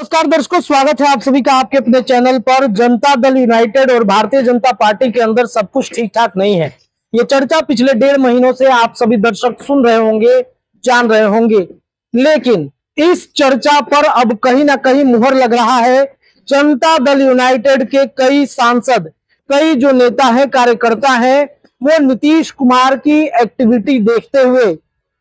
नमस्कार दर्शकों, स्वागत है आप सभी का आपके अपने चैनल पर। जनता दल यूनाइटेड और भारतीय जनता पार्टी के अंदर सब कुछ ठीक ठाक नहीं है। ये चर्चा पिछले 1.5 महीनों से आप सभी दर्शक सुन रहे होंगे, जान रहे होंगे, लेकिन इस चर्चा पर अब कहीं ना कहीं मुहर लग रहा है। जनता दल यूनाइटेड के कई सांसद, कई जो नेता है, कार्यकर्ता है, वो नीतीश कुमार की एक्टिविटी देखते हुए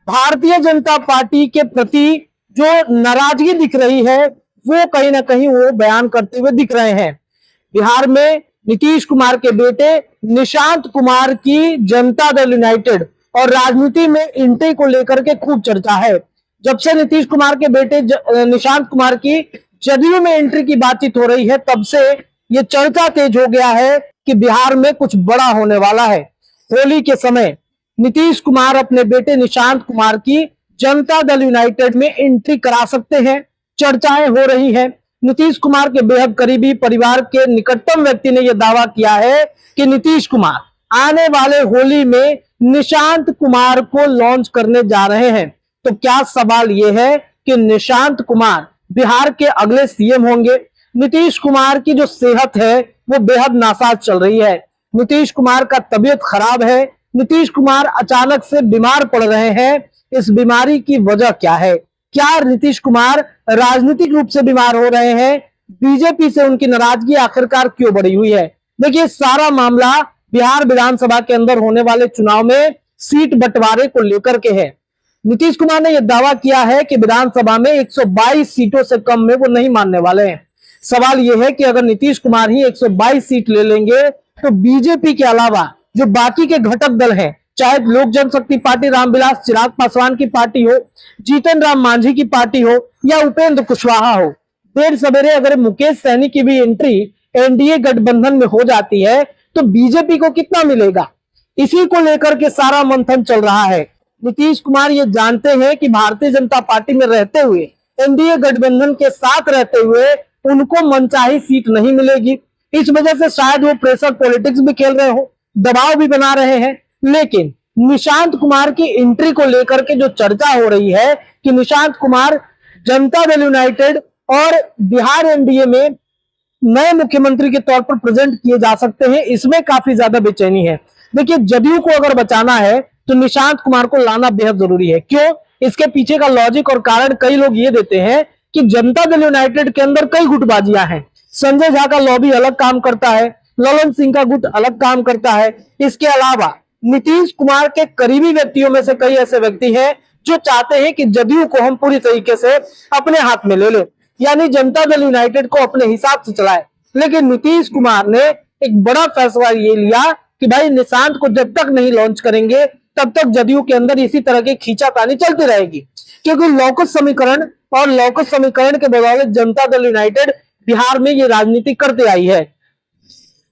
भारतीय जनता पार्टी के प्रति जो नाराजगी दिख रही है वो कहीं ना कहीं वो बयान करते हुए दिख रहे हैं। बिहार में नीतीश कुमार के बेटे निशांत कुमार की जनता दल यूनाइटेड और राजनीति में एंट्री को लेकर के खूब चर्चा है। जब से नीतीश कुमार के बेटे निशांत कुमार की जदयू में एंट्री की बातचीत हो रही है, तब से ये चर्चा तेज हो गया है कि बिहार में कुछ बड़ा होने वाला है। होली के समय नीतीश कुमार अपने बेटे निशांत कुमार की जनता दल यूनाइटेड में एंट्री करा सकते हैं। चर्चाएं हो रही हैं। नीतीश कुमार के बेहद करीबी परिवार के निकटतम व्यक्ति ने यह दावा किया है कि नीतीश कुमार आने वाले होली में निशांत कुमार को लॉन्च करने जा रहे हैं। तो क्या सवाल यह है कि निशांत कुमार बिहार के अगले सीएम होंगे? नीतीश कुमार की जो सेहत है वो बेहद नासाज चल रही है। नीतीश कुमार का तबीयत खराब है। नीतीश कुमार अचानक से बीमार पड़ रहे हैं। इस बीमारी की वजह क्या है? क्या नीतीश कुमार राजनीतिक रूप से बीमार हो रहे हैं? बीजेपी से उनकी नाराजगी आखिरकार क्यों बढ़ी हुई है? देखिए, सारा मामला बिहार विधानसभा के अंदर होने वाले चुनाव में सीट बंटवारे को लेकर के है। नीतीश कुमार ने यह दावा किया है कि विधानसभा में 122 सीटों से कम में वो नहीं मानने वाले हैं। सवाल यह है कि अगर नीतीश कुमार ही 122 सीट ले लेंगे तो बीजेपी के अलावा जो बाकी के घटक दल हैं, चाहे लोक जनशक्ति पार्टी रामविलास चिराग पासवान की पार्टी हो, जीतन राम मांझी की पार्टी हो या उपेंद्र कुशवाहा हो, देर सवेरे अगर मुकेश सहनी की भी एंट्री एनडीए गठबंधन में हो जाती है तो बीजेपी को कितना मिलेगा? इसी को लेकर के सारा मंथन चल रहा है। नीतीश कुमार ये जानते हैं कि भारतीय जनता पार्टी में रहते हुए, एनडीए गठबंधन के साथ रहते हुए उनको मनचाही सीट नहीं मिलेगी। इस वजह से शायद वो प्रेशर पॉलिटिक्स भी खेल रहे हो, दबाव भी बना रहे हैं। लेकिन निशांत कुमार की एंट्री को लेकर के जो चर्चा हो रही है कि निशांत कुमार जनता दल यूनाइटेड और बिहार एनडीए में नए मुख्यमंत्री के तौर पर प्रेजेंट किए जा सकते हैं, इसमें काफी ज्यादा बेचैनी है। देखिए, जदयू को अगर बचाना है तो निशांत कुमार को लाना बेहद जरूरी है। क्यों? इसके पीछे का लॉजिक और कारण कई लोग ये देते हैं कि जनता दल यूनाइटेड के अंदर कई गुटबाजियां हैं। संजय झा का लॉबी अलग काम करता है, ललन सिंह का गुट अलग काम करता है। इसके अलावा नीतीश कुमार के करीबी व्यक्तियों में से कई ऐसे व्यक्ति हैं जो चाहते हैं कि जदयू को हम पूरी तरीके से अपने हाथ में ले लें, यानी जनता दल यूनाइटेड को अपने हिसाब से चलाए। लेकिन नीतीश कुमार ने एक बड़ा फैसला ये लिया कि भाई निशांत को जब तक नहीं लॉन्च करेंगे तब तक जदयू के अंदर इसी तरह की खींचातानी चलती रहेगी, क्योंकि लौकुश समीकरण के बदौलत जनता दल यूनाइटेड बिहार में ये राजनीति करते आई है।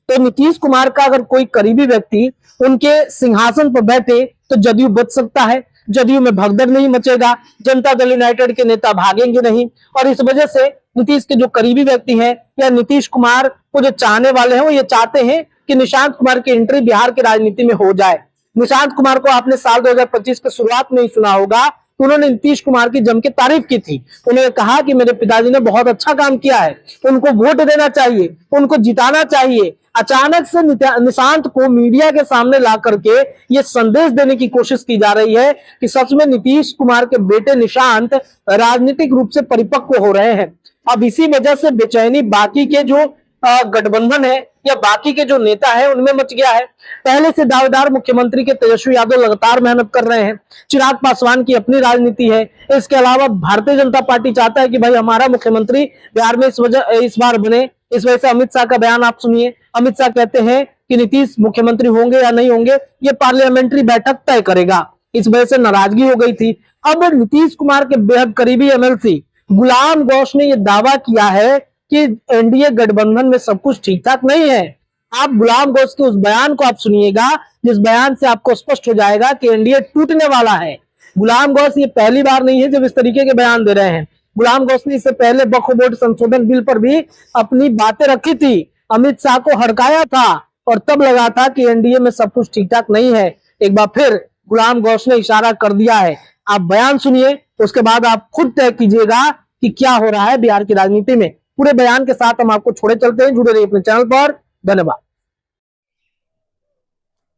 तो नीतीश कुमार का अगर कोई करीबी व्यक्ति उनके सिंहासन पर बैठे तो जदयू बच सकता है, जदयू में भगदड़ नहीं मचेगा, जनता दल यूनाइटेड के नेता भागेंगे नहीं। और इस वजह से नीतीश के जो करीबी व्यक्ति हैं या नीतीश कुमार को जो चाहने वाले हैं वो ये चाहते हैं कि निशांत कुमार की एंट्री बिहार की राजनीति में हो जाए। निशांत कुमार को आपने साल 2025 के शुरुआत में ही सुना होगा, उन्होंने नीतीश कुमार की जम के तारीफ की थी। उन्होंने कहा कि मेरे पिताजी ने बहुत अच्छा काम किया है, उनको वोट देना चाहिए, उनको जिताना चाहिए। अचानक से निशांत को मीडिया के सामने ला करके ये संदेश देने की कोशिश की जा रही है कि सच में नीतीश कुमार के बेटे निशांत राजनीतिक रूप से परिपक्व हो रहे हैं। अब इसी वजह से बेचैनी बाकी के जो गठबंधन है या बाकी के जो नेता है उनमें मच गया है। पहले से दावेदार मुख्यमंत्री के तेजस्वी यादव लगातार मेहनत कर रहे हैं। चिराग पासवान की अपनी राजनीति है। इसके अलावा भारतीय जनता पार्टी चाहता है कि भाई हमारा मुख्यमंत्री बिहार में इस बार बने। इस वजह से अमित शाह का बयान आप सुनिए। अमित शाह कहते हैं कि नीतीश मुख्यमंत्री होंगे या नहीं होंगे ये पार्लियामेंट्री बैठक तय करेगा। इस वजह से नाराजगी हो गई थी। अब नीतीश कुमार के बेहद करीबी एमएलसी गुलाम गौश ने यह दावा किया है कि एनडीए गठबंधन में सब कुछ ठीक ठाक नहीं है। आप गुलाम गौश के उस बयान को आप सुनिएगा, जिस बयान से आपको स्पष्ट हो जाएगा कि एनडीए टूटने वाला है। गुलाम गौश ये पहली बार नहीं है जब इस तरीके के बयान दे रहे हैं। गुलाम गौश ने इससे पहले वक्फ बोर्ड संशोधन बिल पर भी अपनी बातें रखी थी, अमित शाह को हड़काया था और तब लगा था कि एनडीए में सब कुछ ठीक ठाक नहीं है। एक बार फिर गुलाम गौश ने इशारा कर दिया है। आप बयान सुनिए, उसके बाद आप खुद तय कीजिएगा कि क्या हो रहा है बिहार की राजनीति में। पूरे बयान के साथ हम आपको छोड़े चलते हैं, जुड़े रहिए अपने चैनल पर। धन्यवाद।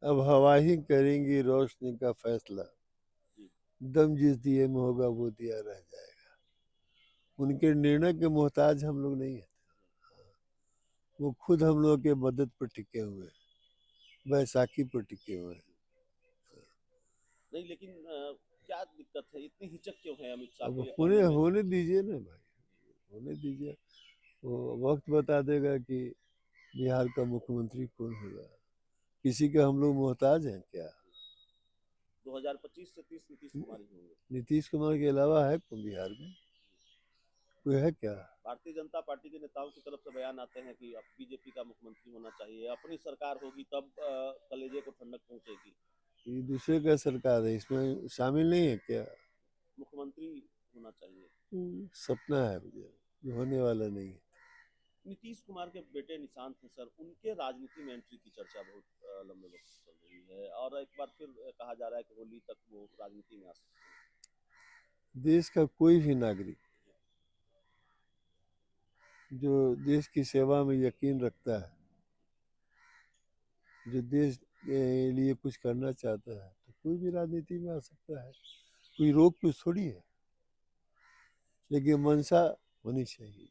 अब हवा ही करेंगी रोशनी का फैसला, दम जिस दिए में होगा वो दिया रह जाएगा। उनके निर्णय के मोहताज हम लोग नहीं है, वो खुद हम लोग के मदद पर टिके हुए हैं, बैसाखी पर टिके हुए हैं। नहीं, लेकिन क्या दिक्कत है, इतनी हिचक क्यों है अमित शाह अब को ये करने में? होने दीजिए ना भाई, होने दीजिए, वो वक्त बता देगा कि बिहार का मुख्यमंत्री कौन होगा। किसी के हम लोग मोहताज हैं क्या? 2025 से 30 नीतीश कुमार ही होंगे। नीतीश कुमार के अलावा है कौन बिहार में? कोई है क्या? भारतीय जनता पार्टी के नेताओं की तरफ से बयान आते हैं कि अब बीजेपी का मुख्यमंत्री होना चाहिए, अपनी सरकार होगी तब कलेजे को ठंडक पहुंचेगी। ये दूसरे का सरकार है, इसमें शामिल नहीं है क्या? मुख्यमंत्री होना चाहिए। सपना है मुझे, ये होने वाला नहीं है। नीतीश कुमार के बेटे निशांत हैं सर, उनके राजनीति में एंट्री की चर्चा बहुत लंबे वक्त से चल रही है और एक बार फिर कहा जा रहा है कि होली तक वो राजनीति में आ सकते हैं। देश का कोई भी नागरिक जो देश की सेवा में यकीन रखता है, जो देश के लिए कुछ करना चाहता है, तो कोई भी राजनीति में आ सकता है, कोई रोक कुछ थोड़ी है, लेकिन मंशा होनी चाहिए।